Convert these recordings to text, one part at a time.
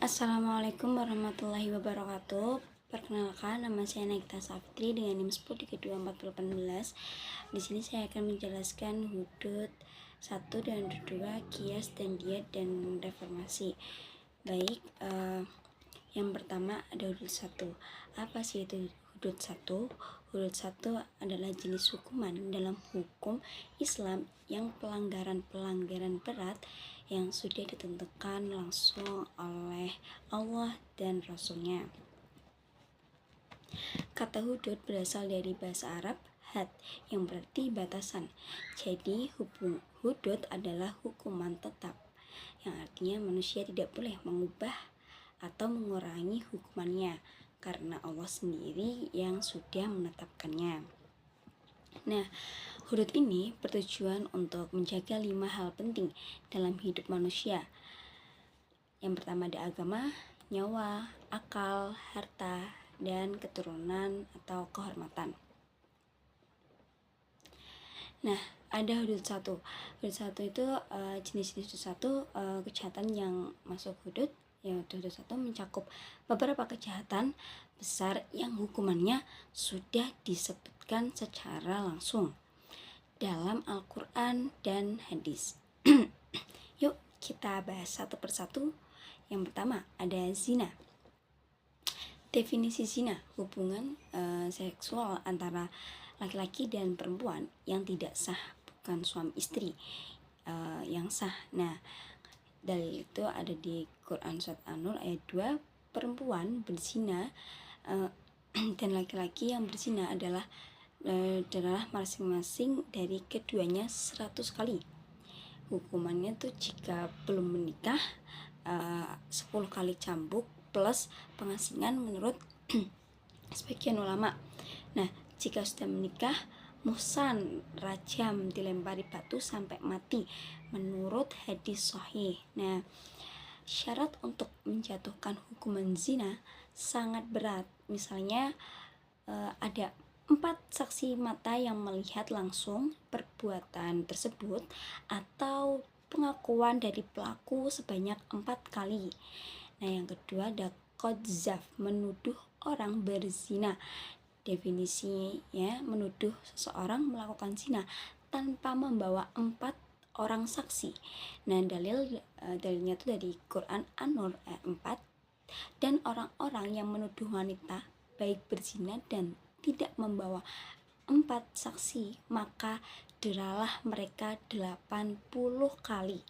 Assalamualaikum warahmatullahi wabarakatuh. Perkenalkan, nama saya Nagita Safitri dengan NIM 10324018. Di sini saya akan menjelaskan hudud 1 dan hudud 2, kias dan diat dan reformasi. Baik, yang pertama ada hudud 1. Apa sih itu hudud 1? Hudud 1 adalah jenis hukuman dalam hukum Islam yang pelanggaran berat yang sudah ditentukan langsung oleh Allah dan Rasulnya. Kata hudud berasal dari bahasa Arab had, yang berarti batasan. Jadi hudud adalah hukuman tetap, yang artinya manusia tidak boleh mengubah atau mengurangi hukumannya karena Allah sendiri yang sudah menetapkannya. Nah, hudud ini bertujuan untuk menjaga 5 hal penting dalam hidup manusia. Yang pertama ada agama, nyawa, akal, harta, dan keturunan atau kehormatan. Nah, ada hudud 1. Hudud 1 itu jenis-jenis hudud 1 kejahatan yang masuk hudud. Hudud 1 mencakup beberapa kejahatan besar yang hukumannya sudah disebutkan secara langsung dalam Al-Quran dan hadis. Yuk kita bahas satu persatu. Yang pertama ada zina. Definisi zina, hubungan seksual antara laki-laki dan perempuan yang tidak sah, bukan suami istri yang sah. Nah, dalil itu ada di Quran surat An-Nur ayat 2. Perempuan berzina dan laki-laki yang berzina adalah masing-masing dari keduanya 100 kali. Hukumannya tuh jika belum menikah 10 kali cambuk plus pengasingan menurut sebagian ulama. Nah, jika sudah menikah, muhsan, rajam, dilempari batu sampai mati menurut hadis sahih. Nah, syarat untuk menjatuhkan hukuman zina sangat berat. Misalnya ada 4 saksi mata yang melihat langsung perbuatan tersebut atau pengakuan dari pelaku sebanyak 4 kali. Nah, yang kedua ada qadzaf, menuduh orang berzina. Definisinya menuduh seseorang melakukan zina tanpa membawa 4 orang saksi. Nah, dalilnya itu dari Quran An-Nur ayat 4. Dan orang-orang yang menuduh wanita baik berzina dan tidak membawa 4 saksi, maka deralah mereka 80 kali.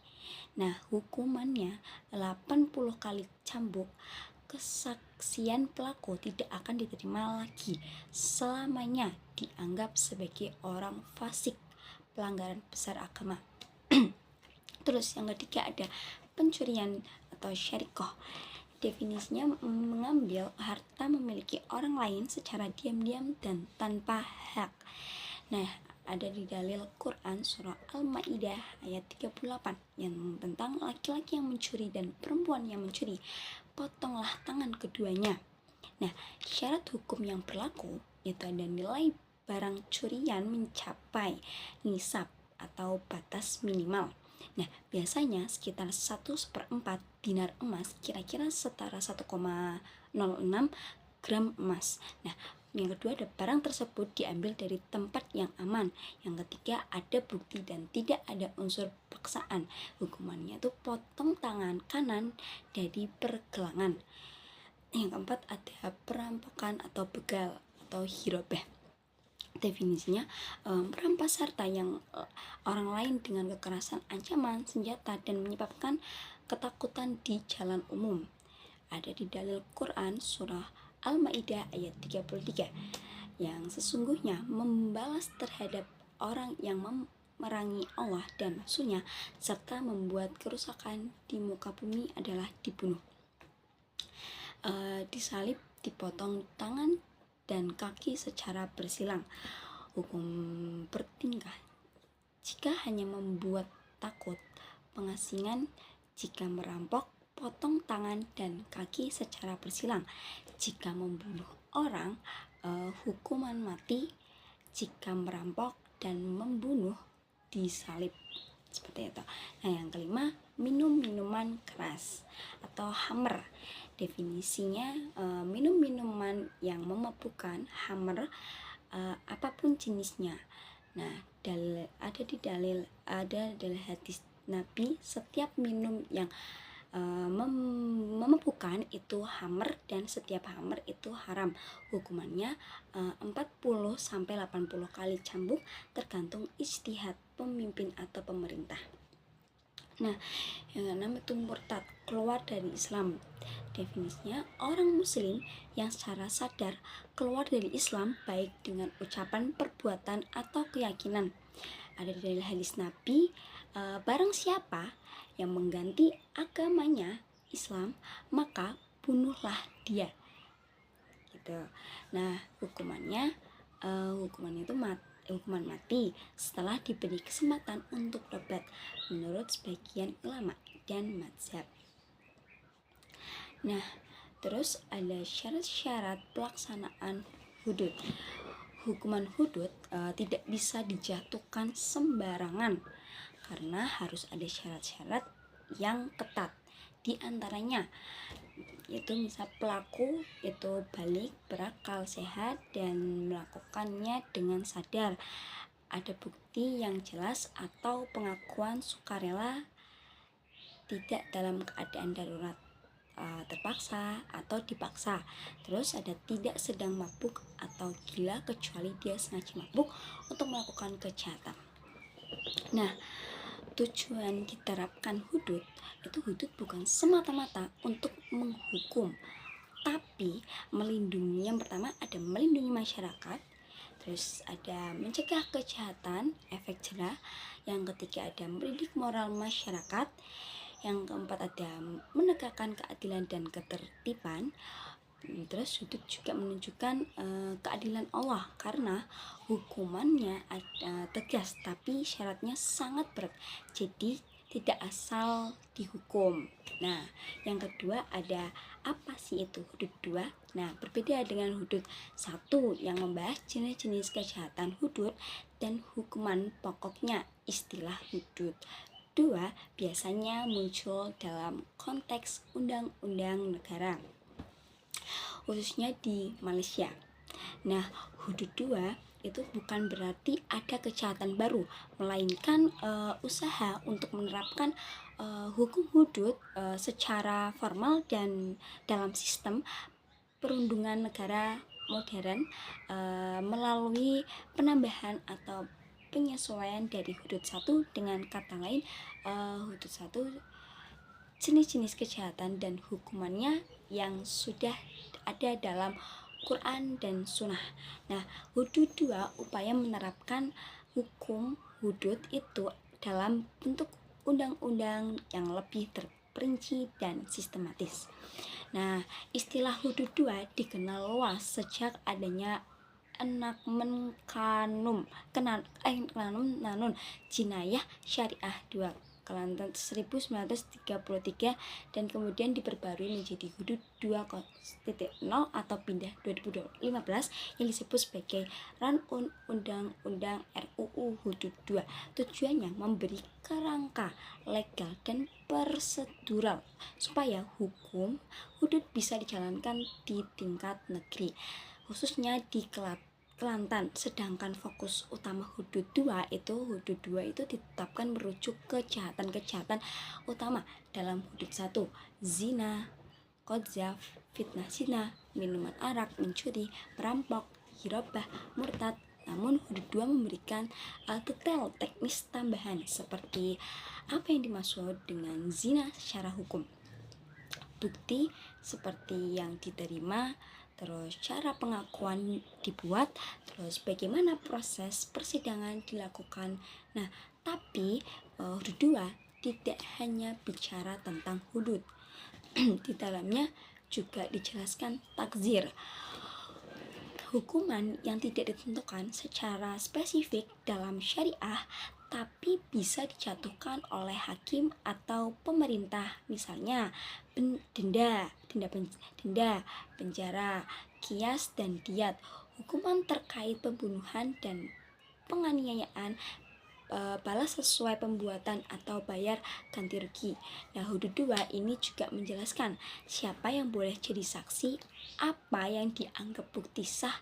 Nah, hukumannya 80 kali cambuk. Kesaksian pelaku tidak akan diterima lagi, selamanya dianggap sebagai orang fasik, pelanggaran besar agama. Terus yang ketiga ada pencurian atau syarikoh. Definisinya mengambil harta memiliki orang lain secara diam-diam dan tanpa hak. Nah, ada di dalil Quran surah Al-Maidah ayat 38 yang tentang laki-laki yang mencuri dan perempuan yang mencuri, potonglah tangan keduanya. Nah, syarat hukum yang berlaku itu ada nilai barang curian mencapai nisab atau batas minimal. Nah, biasanya sekitar 1/4 dinar emas, kira-kira setara 1,06 gram emas. Nah, yang kedua ada barang tersebut diambil dari tempat yang aman. Yang ketiga ada bukti dan tidak ada unsur paksaan. Hukumannya itu potong tangan kanan dari pergelangan. Yang keempat ada perampokan atau begal atau hirobah. Definisinya merampas harta yang orang lain dengan kekerasan, ancaman, senjata dan menyebabkan ketakutan di jalan umum. Ada di dalil Quran surah Al-Maidah ayat 33 yang sesungguhnya membalas terhadap orang yang memerangi Allah dan Rasulnya serta membuat kerusakan di muka bumi adalah dibunuh, disalib, dipotong tangan dan kaki secara bersilang. Hukum bertingkah jika hanya membuat takut, pengasingan jika merampok, potong tangan dan kaki secara bersilang. Jika membunuh orang, hukuman mati. Jika merampok dan membunuh, disalib. seperti itu. Nah, yang kelima, minum minuman keras atau khamr. Definisinya, minum minuman yang memabukkan, khamr, apapun jenisnya. Nah, ada dalil hadis Nabi, setiap minum yang memabukkan itu khamr, dan setiap khamr itu haram. Hukumannya 40 sampai 80 kali cambuk tergantung ijtihad pemimpin atau pemerintah. Nah, yang keenam itu murtad, keluar dari Islam. Definisinya, orang muslim yang secara sadar keluar dari Islam baik dengan ucapan, perbuatan, atau keyakinan. Ada dari hadis Nabi, barang siapa yang mengganti agamanya Islam, maka bunuhlah dia. Gitu. Nah, hukuman itu hukuman mati setelah diberi kesempatan untuk tobat menurut sebagian ulama dan mazhab. Nah, terus ada syarat-syarat pelaksanaan hudud. Hukuman hudud tidak bisa dijatuhkan sembarangan karena harus ada syarat-syarat yang ketat. Di antaranya itu misal pelaku itu balik, berakal sehat, dan melakukannya dengan sadar, ada bukti yang jelas, atau pengakuan sukarela, tidak dalam keadaan darurat, terpaksa atau dipaksa. Terus ada tidak sedang mabuk atau gila kecuali dia sengaja mabuk untuk melakukan kejahatan. Nah, tujuan diterapkan hudud itu, hudud bukan semata-mata untuk menghukum, tapi melindungi. Yang pertama ada melindungi masyarakat, terus ada mencegah kejahatan, efek jerah. Yang ketiga ada mendidik moral masyarakat. Yang keempat ada menegakkan keadilan dan ketertiban. Terus hudud juga menunjukkan keadilan Allah karena hukumannya tegas tapi syaratnya sangat berat, jadi tidak asal dihukum. Nah, yang kedua ada apa sih itu hudud 2? Nah, berbeda dengan hudud 1 yang membahas jenis-jenis kejahatan hudud dan hukuman pokoknya. Istilah hudud 2 biasanya muncul dalam konteks undang-undang negara, khususnya di Malaysia. Nah, hudud 2 itu bukan berarti ada kejahatan baru, melainkan usaha untuk menerapkan hukum hudud secara formal dan dalam sistem perundungan negara modern melalui penambahan atau penyesuaian dari hudud 1. Dengan kata lain, hudud 1 jenis-jenis kejahatan dan hukumannya yang sudah ada dalam Quran dan Sunnah. Nah, hudud 2 upaya menerapkan hukum hudud itu dalam bentuk undang-undang yang lebih terperinci dan sistematis. Nah, istilah hudud 2 dikenal luas sejak adanya enakmen kanun jinayah syariah 2 Kelantan 1933 dan kemudian diperbarui menjadi hudud 2.0 atau pindah 2015 yang disebut sebagai Ranun Undang-Undang RUU Hudud 2. Tujuannya memberi kerangka legal dan prosedural supaya hukum hudud bisa dijalankan di tingkat negeri, khususnya di Kelantan. Sedangkan fokus utama hudud 2 itu ditetapkan merujuk kejahatan-kejahatan utama dalam hudud 1, zina, qadzaf, fitnah zina, minuman arak, mencuri, merampok, hirabah, murtad. Namun hudud 2 memberikan detail teknis tambahan seperti apa yang dimaksud dengan zina secara hukum, bukti seperti yang diterima, terus cara pengakuan dibuat, terus bagaimana proses persidangan dilakukan. Nah, tapi hudud 2 tidak hanya bicara tentang hudud. Di dalamnya juga dijelaskan takzir, hukuman yang tidak ditentukan secara spesifik dalam syariah tapi bisa dijatuhkan oleh hakim atau pemerintah, misalnya denda, penjara, qiyas, dan diat. Hukuman terkait pembunuhan dan penganiayaan balas sesuai pembuatan atau bayar ganti rugi. Nah, hudud 2 ini juga menjelaskan siapa yang boleh jadi saksi, apa yang dianggap bukti sah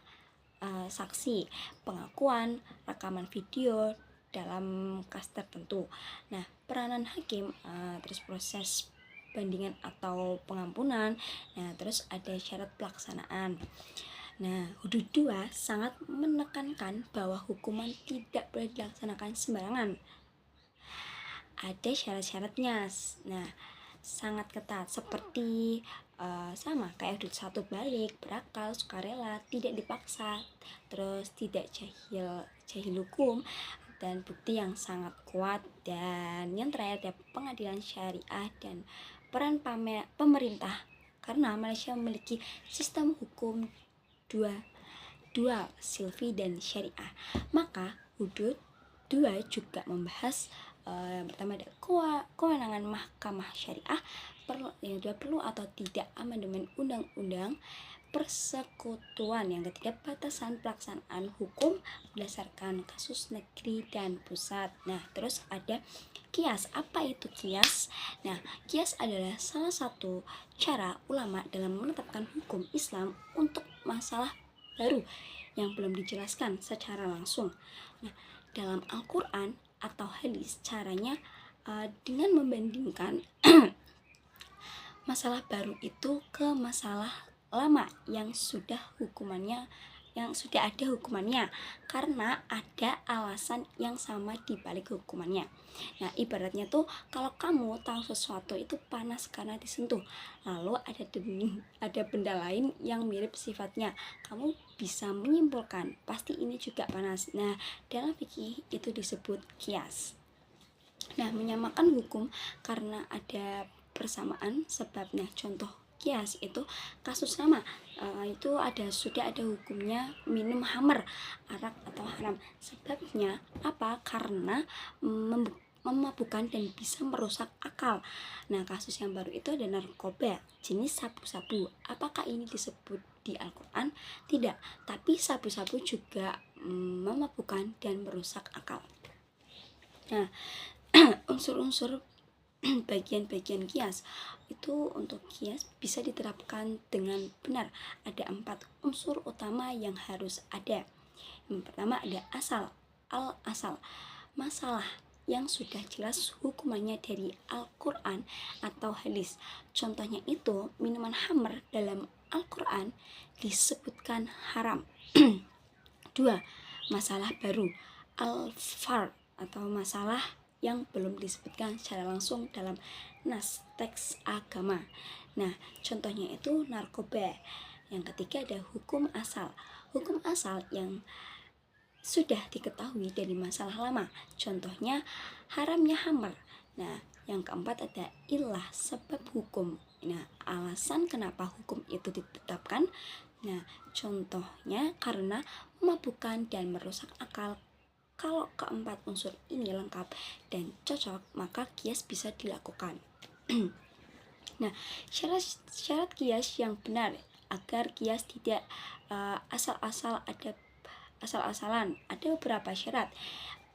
saksi, pengakuan, rekaman video dalam kas tertentu. Nah, peranan hakim, terus proses bandingan atau pengampunan. Nah, terus ada syarat pelaksanaan. Nah, hudud 2 sangat menekankan bahwa hukuman tidak boleh dilaksanakan sembarangan. Ada syarat-syaratnya. Nah, sangat ketat seperti sama kayak hudud 1 balik, berakal, sukarela, tidak dipaksa, terus tidak jahil hukum, dan bukti yang sangat kuat. Dan yang terakhir ada pengadilan syariah dan peran pemerintah, karena Malaysia memiliki sistem hukum dual silvi dan syariah. Maka hudud 2 juga membahas yang pertama ada kewenangan mahkamah syariah, yang kedua perlu atau tidak amandemen undang-undang persekutuan, yang ketiga batasan pelaksanaan hukum berdasarkan kasus negeri dan pusat. Nah, terus ada kias. Apa itu kias? Nah, kias adalah salah satu cara ulama dalam menetapkan hukum Islam untuk masalah baru yang belum dijelaskan secara langsung. Nah, dalam Al-Quran atau hadis, caranya dengan membandingkan masalah baru itu ke masalah lama yang sudah ada hukumannya, karena ada alasan yang sama di balik hukumannya. Nah, ibaratnya tuh kalau kamu tahu sesuatu itu panas karena disentuh, lalu ada benda lain yang mirip sifatnya, kamu bisa menyimpulkan pasti ini juga panas. Nah, dalam fikih itu disebut kias. Nah, menyamakan hukum karena ada persamaan sebabnya. Contoh kias itu kasus sama, itu sudah ada hukumnya minum khamr, arak atau haram. Sebabnya apa? Karena memabukkan dan bisa merusak akal. Nah, kasus yang baru itu ada narkoba jenis sabu-sabu. Apakah ini disebut di Al-Quran? Tidak, tapi sabu-sabu juga memabukkan dan merusak akal. Nah, unsur-unsur bagian-bagian kias itu, untuk kias bisa diterapkan dengan benar. Ada 4 unsur utama yang harus ada. Yang pertama ada asal. Al-asal, masalah yang sudah jelas hukumannya dari Al-Quran atau hadis. Contohnya itu minuman khamr dalam Al-Quran disebutkan haram. 2. Masalah baru, al-far, atau masalah yang belum disebutkan secara langsung dalam nas teks agama. Nah, contohnya itu narkoba. Yang ketiga ada hukum asal. Hukum asal yang sudah diketahui dari masalah lama. Contohnya haramnya khamr. Nah, yang keempat ada ilah, sebab hukum. Nah, alasan kenapa hukum itu ditetapkan. Nah, contohnya karena memabukkan dan merusak akal. Kalau keempat unsur ini lengkap dan cocok, maka kias bisa dilakukan. Nah, syarat kias yang benar agar kias tidak asal-asalan, ada beberapa syarat.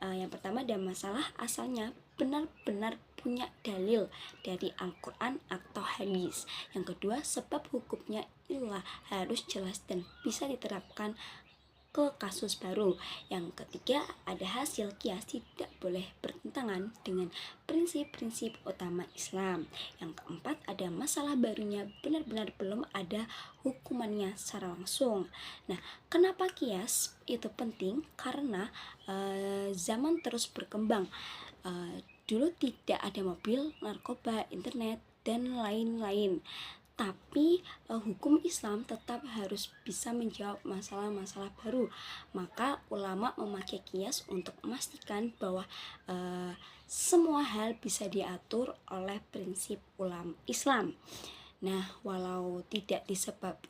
Yang pertama ada masalah asalnya benar-benar punya dalil dari Al-Quran atau hadis. Yang kedua, sebab hukumnya ilah harus jelas dan bisa diterapkan ke kasus baru. Yang ketiga, ada hasil kias tidak boleh bertentangan dengan prinsip-prinsip utama Islam. Yang keempat, ada masalah barunya benar-benar belum ada hukumannya secara langsung. Nah, kenapa kias itu penting? Karena zaman terus berkembang. Dulu tidak ada mobil, narkoba, internet, dan lain-lain. Tapi hukum Islam tetap harus bisa menjawab masalah-masalah baru. Maka ulama memakai kias untuk memastikan bahwa semua hal bisa diatur oleh prinsip ulama Islam. Nah, walau tidak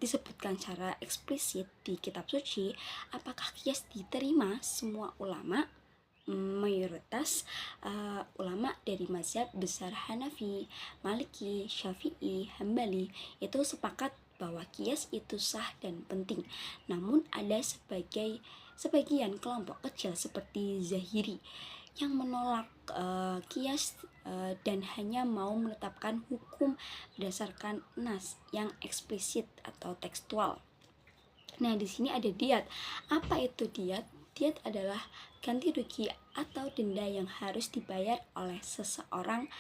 disebutkan secara eksplisit di kitab suci, apakah kias diterima semua ulama? Mayoritas ulama dari mazhab besar Hanafi, Maliki, Syafi'i, Hambali itu sepakat bahwa kias itu sah dan penting. Namun ada sebagian kelompok kecil seperti Zahiri yang menolak kias dan hanya mau menetapkan hukum berdasarkan nas yang eksplisit atau tekstual. Nah, di sini ada diat. Apa itu diat? Diat adalah ganti rugi atau denda yang harus dibayar oleh seseorang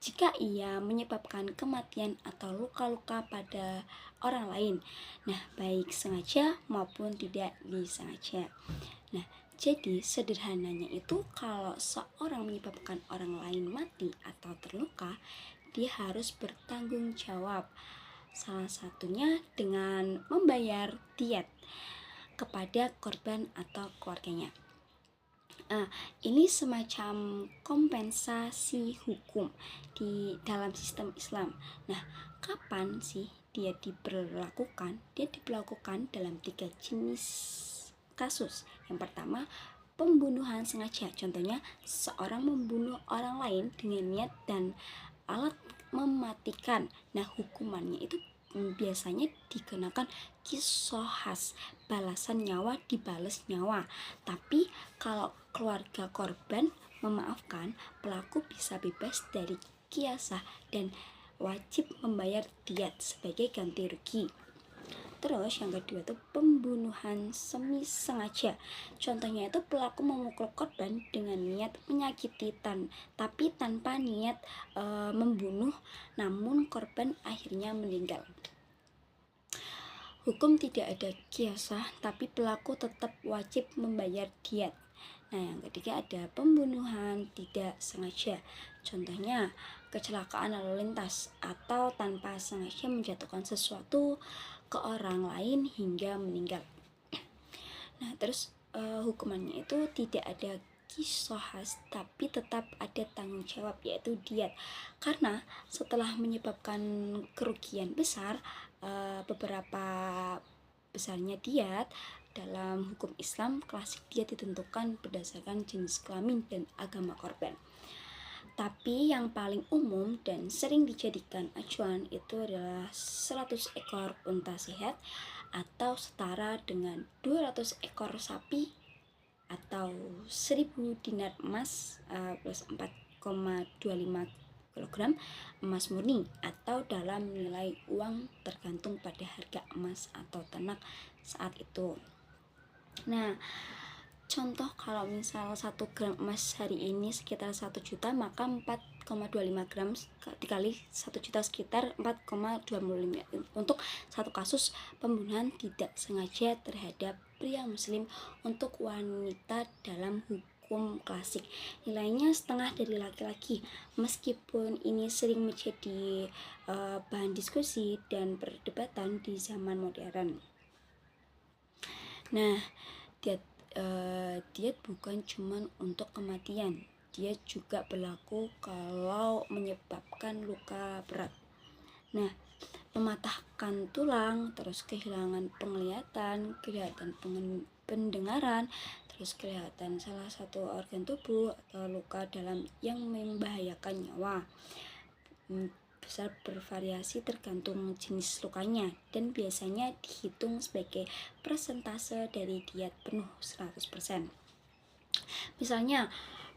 jika ia menyebabkan kematian atau luka-luka pada orang lain. Nah, baik sengaja maupun tidak disengaja. Nah, jadi sederhananya itu kalau seorang menyebabkan orang lain mati atau terluka, dia harus bertanggung jawab. Salah satunya dengan membayar diat kepada korban atau keluarganya. Ini semacam kompensasi hukum di dalam sistem Islam. Nah, kapan sih dia diberlakukan? Dia diberlakukan dalam 3 jenis kasus. Yang pertama, pembunuhan sengaja. Contohnya, seorang membunuh orang lain dengan niat dan alat mematikan. Nah, hukumannya itu biasanya dikenakan qisas, balasan nyawa dibalas nyawa. Tapi kalau keluarga korban memaafkan, pelaku bisa bebas dari qisas dan wajib membayar diat sebagai ganti rugi. Terus yang kedua itu pembunuhan semi sengaja. Contohnya itu pelaku memukul korban dengan niat menyakiti tapi tanpa niat membunuh, namun korban akhirnya meninggal. Hukum tidak ada qisas, tapi pelaku tetap wajib membayar diat. Nah, yang ketiga ada pembunuhan tidak sengaja. Contohnya kecelakaan lalu lintas atau tanpa sengaja menjatuhkan sesuatu ke orang lain hingga meninggal. Nah, terus hukumannya itu tidak ada qisas, tapi tetap ada tanggung jawab, yaitu diat. Karena setelah menyebabkan kerugian besar, beberapa besarnya diat dalam hukum Islam klasik, diat ditentukan berdasarkan jenis kelamin dan agama korban. Tapi yang paling umum dan sering dijadikan acuan itu adalah 100 ekor unta sehat atau setara dengan 200 ekor sapi atau 1000 dinar emas plus 4,25 kg emas murni atau dalam nilai uang tergantung pada harga emas atau ternak saat itu. Nah, contoh kalau misal 1 gram emas hari ini sekitar 1 juta, maka 4,25 gram dikali 1 juta sekitar 4,25 untuk satu kasus pembunuhan tidak sengaja terhadap pria muslim untuk wanita dalam hukum klasik. Nilainya setengah dari laki-laki. Meskipun ini sering menjadi bahan diskusi dan perdebatan di zaman modern. Nah, diat bukan cuma untuk kematian, dia juga berlaku kalau menyebabkan luka berat. Nah, mematahkan tulang, terus kehilangan penglihatan, pendengaran, terus kelihatan salah satu organ tubuh atau luka dalam yang membahayakan nyawa. Besar bervariasi tergantung jenis lukanya dan biasanya dihitung sebagai persentase dari diat penuh 100%. Misalnya,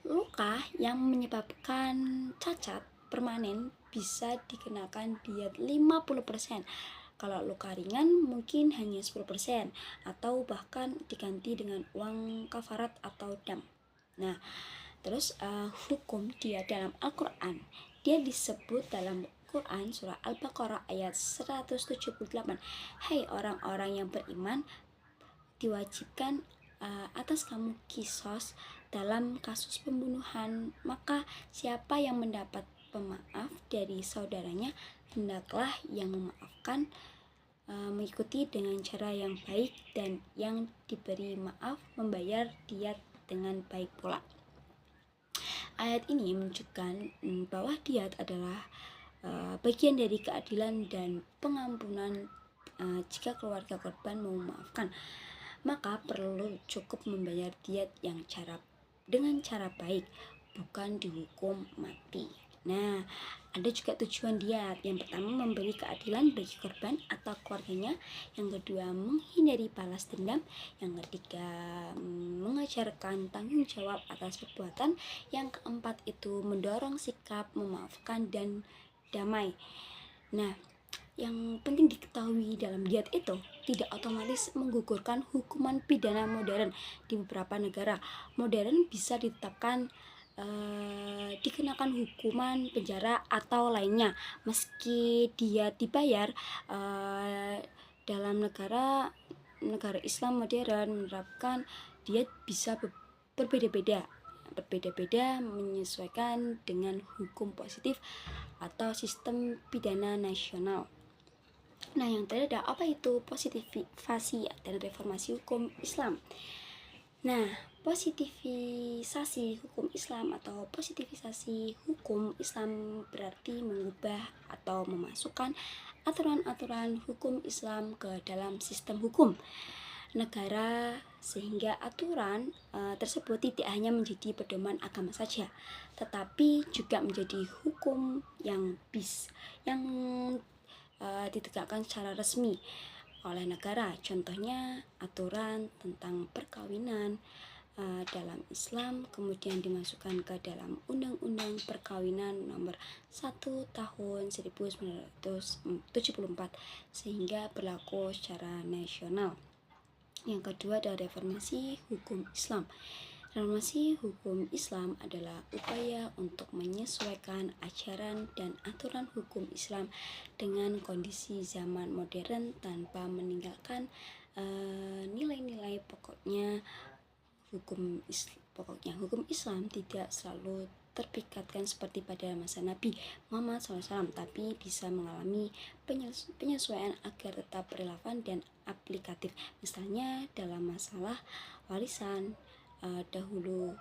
luka yang menyebabkan cacat permanen bisa dikenakan diat 50%. Kalau luka ringan mungkin hanya 10% atau bahkan diganti dengan uang kafarat atau dam. Nah, terus hukum dia dalam Al-Quran, dia disebut dalam Quran surah Al-Baqarah ayat 178. Hai orang-orang yang beriman, diwajibkan atas kamu qisas dalam kasus pembunuhan, maka siapa yang mendapat pemaaf dari saudaranya, hendaklah yang memaafkan mengikuti dengan cara yang baik, dan yang diberi maaf membayar diat dengan baik pula. Ayat ini menunjukkan bahwa diat adalah bagian dari keadilan dan pengampunan. Jika keluarga korban mau memaafkan, maka perlu cukup membayar diat dengan cara baik, bukan dihukum mati. Nah, ada juga tujuan diat. Yang pertama, memberi keadilan bagi korban atau keluarganya. Yang kedua, menghindari balas dendam. Yang ketiga, mengajarkan tanggung jawab atas perbuatan. Yang keempat itu mendorong sikap memaafkan dan damai. Nah, yang penting diketahui dalam diat itu tidak otomatis menggugurkan hukuman pidana modern. Di beberapa negara modern bisa ditetapkan dikenakan hukuman penjara atau lainnya meski dia dibayar. Dalam negara Islam modern menerapkan dia bisa berbeda-beda menyesuaikan dengan hukum positif atau sistem pidana nasional. Nah, yang terakhir ada apa itu positivasi dan reformasi hukum Islam. Nah, positivisasi hukum Islam atau positivisasi hukum Islam berarti mengubah atau memasukkan aturan-aturan hukum Islam ke dalam sistem hukum negara sehingga aturan tersebut tidak hanya menjadi pedoman agama saja, tetapi juga menjadi hukum yang ditegakkan secara resmi oleh negara. Contohnya aturan tentang perkawinan dalam Islam kemudian dimasukkan ke dalam Undang-Undang Perkawinan nomor 1 tahun 1974 sehingga berlaku secara nasional. Yang kedua adalah reformasi hukum Islam. Reformasi hukum Islam adalah upaya untuk menyesuaikan ajaran dan aturan hukum Islam dengan kondisi zaman modern tanpa meninggalkan nilai-nilai pokoknya. Hukum Islam tidak selalu terpikatkan seperti pada masa Nabi Muhammad SAW, tapi bisa mengalami penyesuaian agar tetap relevan dan aplikatif. Misalnya dalam masalah warisan, dahulu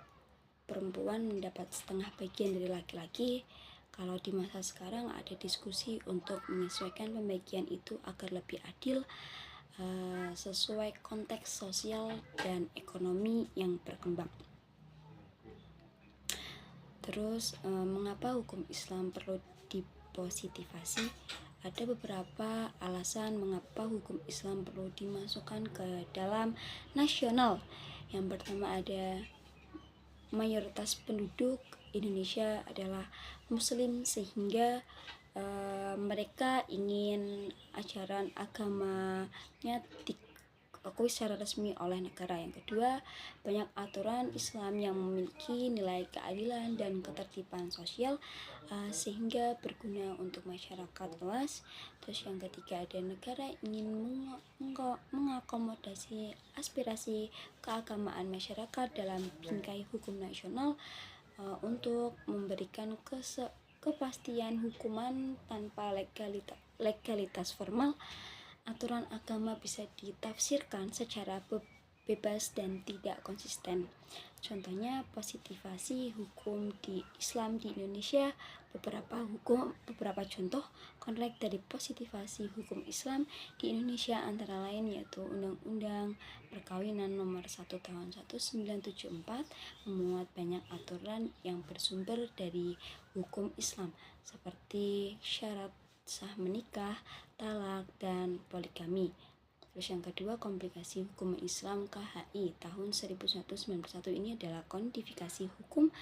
perempuan mendapat setengah bagian dari laki-laki. Kalau di masa sekarang ada diskusi untuk menyesuaikan pembagian itu agar lebih adil sesuai konteks sosial dan ekonomi yang berkembang. Terus mengapa hukum Islam perlu dipositivasi? Ada beberapa alasan mengapa hukum Islam perlu dimasukkan ke dalam nasional. Yang pertama ada mayoritas penduduk Indonesia adalah Muslim sehingga mereka ingin ajaran agamanya diakui secara resmi oleh negara. Yang kedua, banyak aturan Islam yang memiliki nilai keadilan dan ketertiban sosial sehingga berguna untuk masyarakat luas. Terus yang ketiga ada negara ingin mengakomodasi aspirasi keagamaan masyarakat dalam bingkai hukum nasional untuk memberikan kepastian hukuman tanpa legalitas formal. Aturan agama bisa ditafsirkan secara bebas dan tidak konsisten. Contohnya positivasi hukum di Islam di Indonesia. Beberapa contoh konkret dari positivasi hukum Islam di Indonesia antara lain yaitu Undang-Undang Perkawinan nomor 1 tahun 1974 memuat banyak aturan yang bersumber dari hukum Islam seperti syarat sah menikah, talak, dan poligami. Terus yang kedua, komplikasi hukum Islam KHI tahun 1991 ini adalah kodifikasi hukum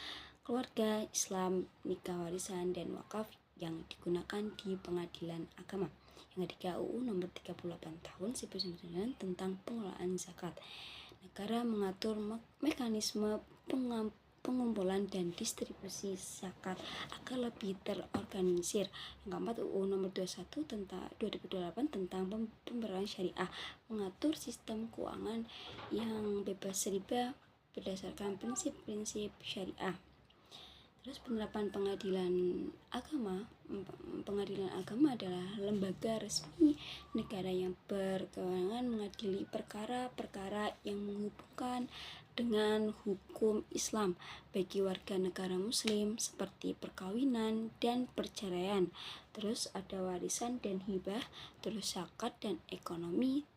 keluarga Islam, nikah, warisan, dan wakaf yang digunakan di pengadilan agama. Yang ketiga, UU nomor 38 tahun 1999 tentang pengelolaan zakat. Negara mengatur mekanisme pengumpulan dan distribusi zakat agar lebih terorganisir. Yang keempat, UU nomor 21 tentang 2008 tentang pembayaran syariah mengatur sistem keuangan yang bebas riba berdasarkan prinsip-prinsip syariah. Terus penerapan pengadilan agama adalah lembaga resmi negara yang berkewenangan mengadili perkara-perkara yang menghubungkan dengan hukum Islam bagi warga negara Muslim seperti perkawinan dan perceraian. Terus ada warisan dan hibah, terus zakat dan ekonomi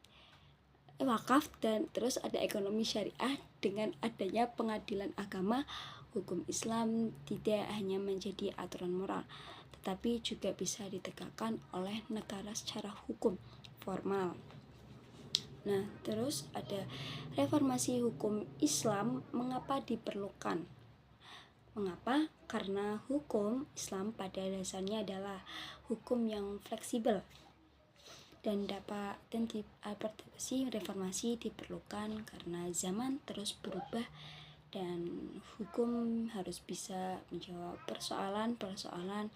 wakaf, dan terus ada ekonomi syariah. Dengan adanya pengadilan agama, hukum Islam tidak hanya menjadi aturan moral, tetapi juga bisa ditegakkan oleh negara secara hukum formal. Nah, terus ada reformasi hukum Islam. Mengapa diperlukan? Mengapa? Karena hukum Islam pada dasarnya adalah hukum yang fleksibel dan reformasi diperlukan karena zaman terus berubah dan hukum harus bisa menjawab persoalan-persoalan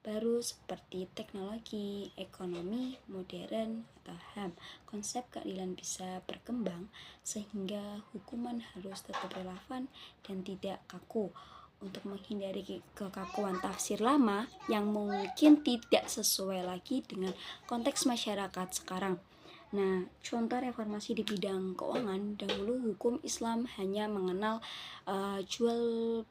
baru seperti teknologi, ekonomi modern, atau HAM. Konsep keadilan bisa berkembang sehingga hukuman harus tetap relevan dan tidak kaku untuk menghindari kekakuan tafsir lama yang mungkin tidak sesuai lagi dengan konteks masyarakat sekarang. Nah, contoh reformasi di bidang keuangan, dahulu hukum Islam hanya mengenal jual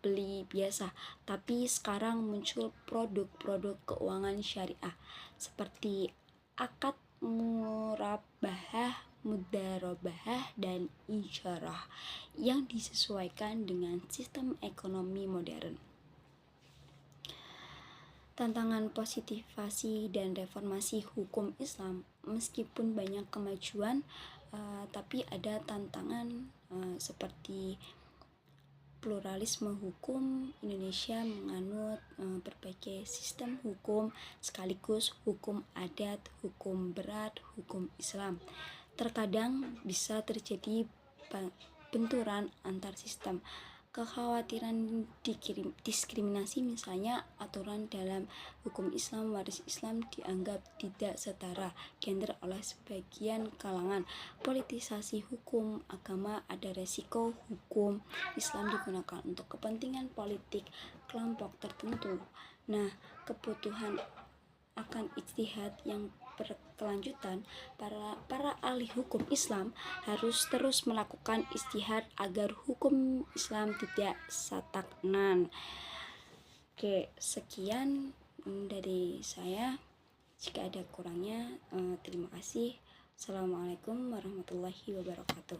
beli biasa, tapi sekarang muncul produk-produk keuangan syariah seperti akad murabahah, mudarabahah, dan ijarah yang disesuaikan dengan sistem ekonomi modern. Tantangan positivasi dan reformasi hukum Islam, meskipun banyak kemajuan, tapi ada tantangan seperti pluralisme hukum. Indonesia menganut berbagai sistem hukum sekaligus hukum adat, hukum berat, hukum Islam. Terkadang bisa terjadi benturan antar sistem. Kekhawatiran diskriminasi, misalnya aturan dalam hukum Islam waris Islam dianggap tidak setara gender oleh sebagian kalangan. Politisasi hukum agama, ada resiko hukum Islam digunakan untuk kepentingan politik kelompok tertentu. Nah, kebutuhan akan ijtihad yang berkelanjutan, para ahli hukum Islam harus terus melakukan ijtihad agar hukum Islam tidak stagnan. Oke, sekian dari saya. Jika ada kurangnya, terima kasih. Assalamualaikum warahmatullahi wabarakatuh.